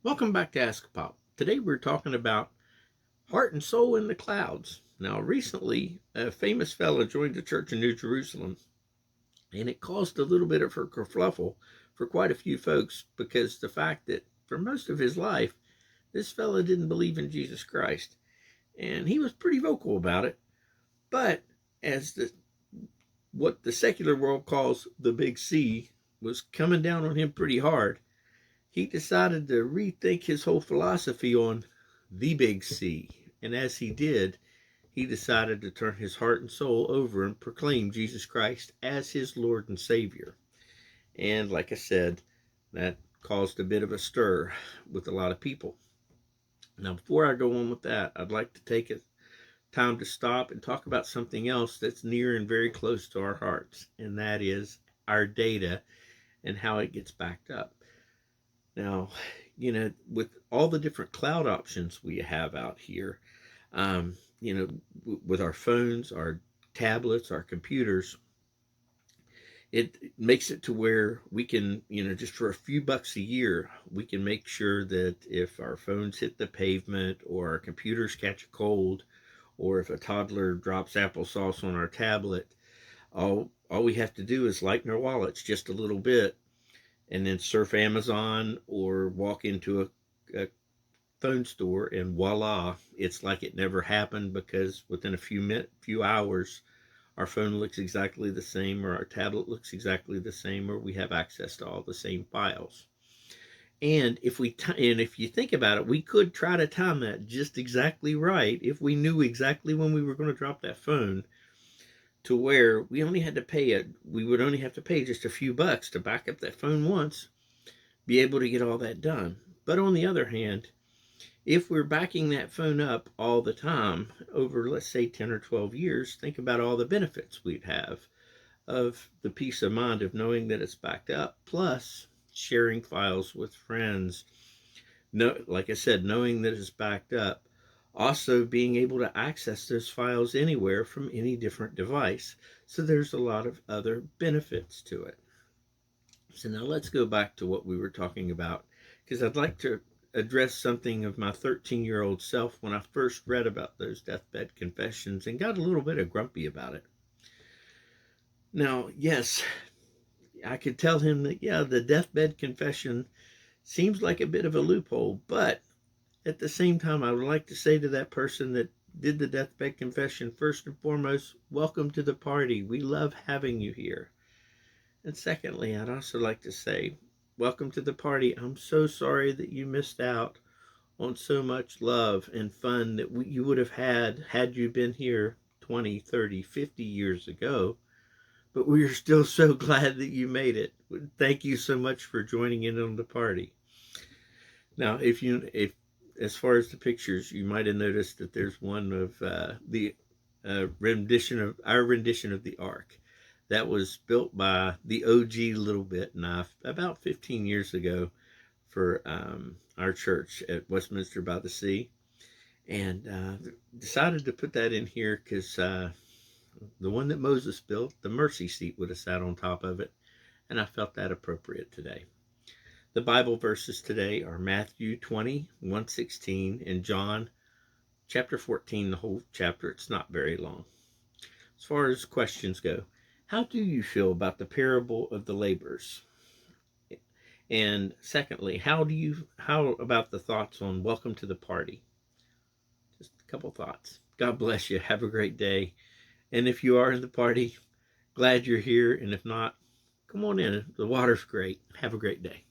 Welcome back to AskAPop. Today we're talking about heart and soul in the clouds. Now, recently, a famous fellow joined the church in New Jerusalem, and it caused a little bit of a kerfluffle for quite a few folks because the fact that for most of his life, this fellow didn't believe in Jesus Christ, and he was pretty vocal about it. But as what the secular world calls the Big C was coming down on him pretty hard, he decided to rethink his whole philosophy on the Big C. And as he did, he decided to turn his heart and soul over and proclaim Jesus Christ as his Lord and Savior. And like I said, that caused a bit of a stir with a lot of people. Now, before I go on with that, I'd like to take a time to stop and talk about something else that's near and very close to our hearts, and that is our data and how it gets backed up. Now, with all the different cloud options we have out here, um, with our phones, our tablets, our computers, it makes it to where we can, just for a few bucks a year, we can make sure that if our phones hit the pavement or our computers catch a cold, or if a toddler drops applesauce on our tablet, all we have to do is lighten our wallets just a little bit and then surf Amazon or walk into a phone store, and voila, it's like it never happened, because within a few hours, our phone looks exactly the same, or our tablet looks exactly the same, or we have access to all the same files. And if you think about it, we could try to time that just exactly right if we knew exactly when we were going to drop that phone, to where we would only have to pay just a few bucks to back up that phone once, be able to get all that done. But on the other hand, if we're backing that phone up all the time over, let's say, 10 or 12 years, think about all the benefits we'd have of the peace of mind of knowing that it's backed up, plus sharing files with friends. No, like I said, knowing that it's backed up, also being able to access those files anywhere from any different device. So there's a lot of other benefits to it. So now let's go back to what we were talking about, because I'd like to address something of my 13-year-old self when I first read about those deathbed confessions and got a little bit of grumpy about it. Now, yes, I could tell him that, yeah, the deathbed confession seems like a bit of a loophole, but at the same time, I would like to say to that person that did the deathbed confession, first and foremost, welcome to the party. We love having you here. And secondly, I'd also like to say, welcome to the party. I'm so sorry that you missed out on so much love and fun that you would have had you been here 20, 30, 50 years ago. But we are still so glad that you made it. Thank you so much for joining in on the party. Now, if as far as the pictures, you might have noticed that there's one of the our rendition of the Ark. That was built by the OG Little Bit Knife about 15 years ago for our church at Westminster by the Sea, and decided to put that in here because the one that Moses built, the mercy seat would have sat on top of it, and I felt that appropriate today. The Bible verses today are Matthew 20:1-16, and John chapter 14, the whole chapter. It's not very long. As far as questions go, how do you feel about the parable of the laborers? And secondly, how about the thoughts on welcome to the party? Just a couple thoughts. God bless you. Have a great day. And if you are in the party, glad you're here. And if not, come on in. The water's great. Have a great day.